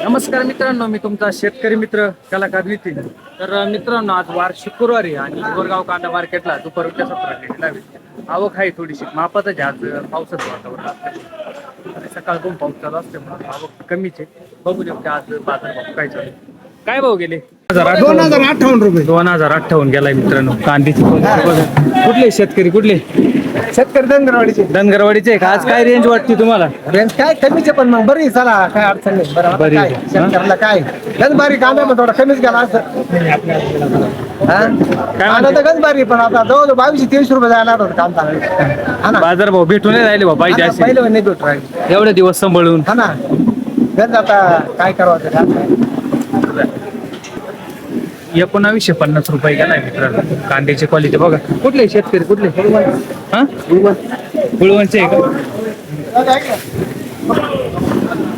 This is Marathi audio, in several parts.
नमस्कार मित्रांनो, मी तुमचा शेतकरी मित्र कलाकार नितीन. तर मित्रांनो, आज वार शुक्रवारी आणि गोरगाव कांदा मार्केटला दुपारच्या सत्राला आवक आहे थोडीशी मापातच आज पावसाचं वातावरण असतं आणि सकाळपासून पाऊस चालू असल्यामुळे आवक कमीच आहे. बघू शकते आज बाजार भाव काय चालू. काय भाव गेले? 2058 रुपये. 2058 गेलाय मित्रांनो. कांद्याची कुठले शेतकरी कुठले? शेतकरी धनगरवाडीचे का? आज काय रेंज वाटते तुम्हाला? रेंज काय कमीचे पण मग बरी चला काय अडचण नाही. बरं बरी काय आहे. शेतकऱ्याला काय गंज बारी कांदा पण थोडा कमीच गेला असं कांदा तर गंज बारी पण आता जवळ 2200-2300 रुपये जायला होता कांदा. हा ना बाजार भाव भेटून नाही राहिले भाऊ पाहिजे असे पहिलं नाही भेटू राहिले. एवढे दिवस सांभाळून. हा ना गंज आता काय करावं ते 1950 रुपये गेलाय मित्रांनो. कांद्याची क्वालिटी बघा. कुठले शेतकरी कुठले? हा गुळवणचे आहे का?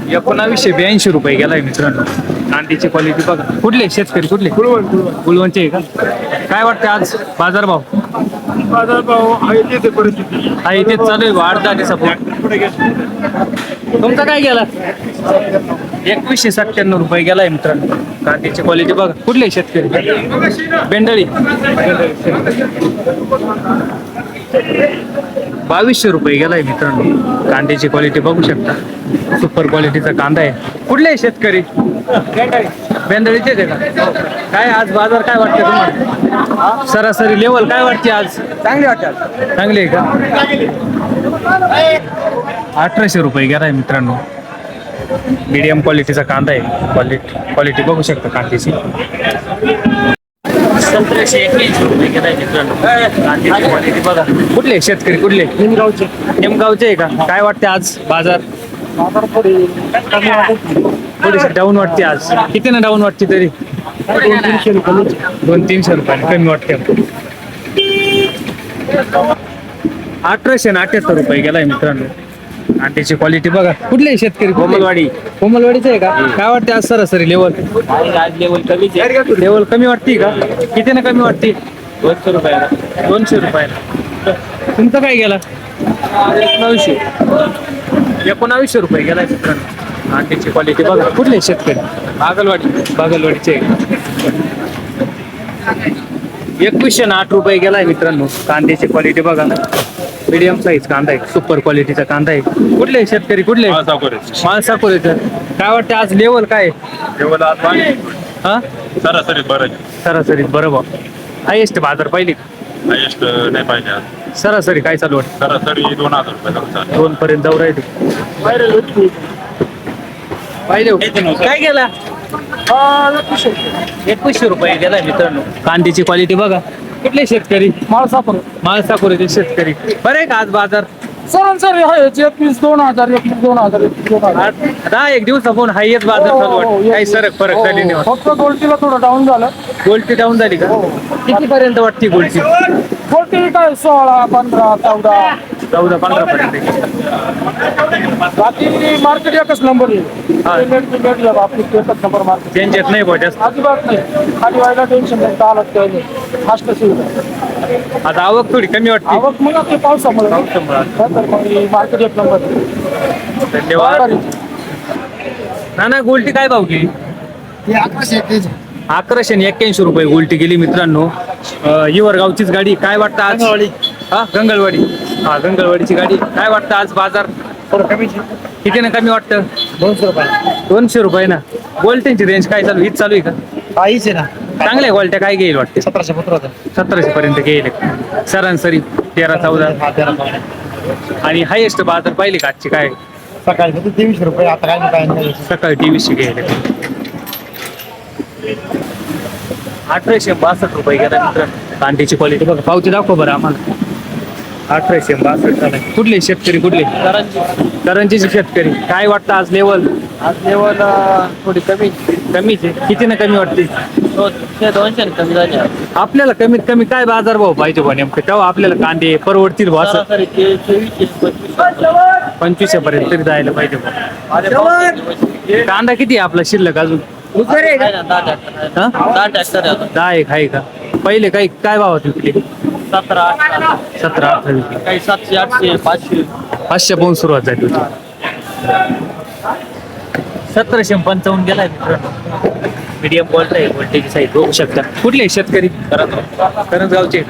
1982 रुपये गेलाय मित्रांनो. कांद्याची क्वालिटी बघा. कुठले शेतकरी कुठले? गुळवणचे आहे का? काय वाटतं आज बाजार भाव? आहे तेच चालू आहे. अर्धा तुमचा काय गेला? 2197 रुपये गेलाय मित्रांनो. कांद्याची क्वालिटी बघा. कुठले शेतकरी? बेंडळी. 2200 रुपये गेलाय मित्रांनो. कांद्याची क्वालिटी बघू शकता. सुपर क्वालिटीचा कांदा आहे. कुठले शेतकरी? बेंडळीचे का? काय आज बाजार काय वाटते तुम्हाला? सरासरी लेवल काय वाटते आज? चांगली वाटतात. चांगली आहे का? 1800 रुपये गेलाय मित्रांनो. मीडियम क्वालिटीचा कांदा आहे. क्वालिटी बघू शकता कांद्याची. 1781 रुपये गेलाय मित्रांनो. कांद्याची क्वालिटी बघा. कुठले शेतकरी कुठले? निमगावचे आहे का? काय वाटते आज बाजार? थोडीशी डाऊन वाटते आज. किती ना डाऊन वाटते तरी? 200-300 रुपये कमी वाटते. 1878 रुपये गेलाय मित्रांनो. कांद्याची क्वालिटी बघा. कुठले शेतकरी? कोमलवाडीचे आहे का? काय वाटते आज सरासरी लेवल? लेवल कमी वाटते का? किती ना कमी वाटते? 200 रुपयाला. तुमचं काय गेला? 1900 रुपये गेलाय मित्रांनो. कांद्याची क्वालिटी बघा. कुठले शेतकरी? बागलवाडीचे आहे. 2108 रुपये गेलाय मित्रांनो. कांद्याची क्वालिटी बघा. मीडियम साईज कांदा आहे. सुपर क्वालिटीचा कांदा आहे. कुठले शेतकरी कुठले? माळसाकोरेचं. काय वाटतं आज लेवल काय? हा सरासरी बरोबर. हायेस्ट बाजार पहिली नाही पाहिजे. सरासरी काय चालू वाटतं? सरासरी 2000 रुपये 2 पर्यंत जाऊ राहिले. काय गेला? 2100 रुपये गेलाय मित्रांनो. कांद्याची क्वालिटी बघा. कुठले शेतकरी? माळसाकोरेचे शेतकरी. बरे का आज बाजार? सरासरी आहे 21,000, 21,000. दहा एक दिवसापासून हायच बाजार चालू वाटतं. काही फरक झाली नाही वाटत. फक्त गोल्टीला थोडं डाऊन झालं. गोल्टी डाऊन झाली का? किती पर्यंत वाटते गोल्टी? गोल्टी काय 16, 15, 14. 14-15 पर्यंत. बाकी मार्केट एकच नंबर आहे. आपली एकच नंबर मार्केट. चेंज येत नाही भाऊ जास्त. अजिबात नाही. खाली व्हायला टेन्शन नाही. चालत काय नाही. फास्ट सुविधा. आता आवक थोडी कमी वाटते. आवक मग आपली पावसामुळे तर मग मार्केट एक नंबर. धन्यवाद. ना गोल्टी काय भाव गेली? 1181 रुपये गोल्टी गेली मित्रांनो. गावचीच गाडी. काय वाटतं आज? हा गंगलवाडी. हा गंगलवाडीची गाडी. काय वाटतं आज बाजार? किती ना कमी वाटतं? 200 रुपये ना. गोल्टींची रेंज काय चालू? हीच चालू आहे का? काहीच आहे ना. चांगल्या क्वालिटी काय घेईल वाटते? 1700 पर्यंत घेईल. सरासरी 13-14. आणि हायेस्ट बाजार पाहिली का आजची काय? सकाळी 2300 रुपये. आता काय नाही. सकाळी 2300 घेईल. 1862 रुपये गेला मित्रांनो. कांद्याची क्वालिटी बघा. पावती दाखव बरं आम्हाला. 1862 झालं. कुठले शेतकरी कुठले? करंजीचे शेतकरी. काय वाटतं आज लेवल? आज लेवल थोडी कमीच आहे. किती ना कमी वाटते? 200 कमी झाले. आपल्याला कमीत कमी काय बाजार भाव पाहिजे बा नेमकं? तेव्हा आपल्याला कांदे परवडतील भाव. 2500 पर्यंत तरी जायला पाहिजे बा. कांदा किती आहे आपला शिल्लक अजून? 10 10 एक आहे का? पहिले काही काय भाव विकले? 17-18 विकले. काही 700, 800, 500. 500 पासून सुरुवात झाली होती. 1755 गेलाय मित्रांनो. मीडियम क्वालिटी आहे, व्होल्टेज साईड बघू शकता. कुठले शेतकरी करंजगावचे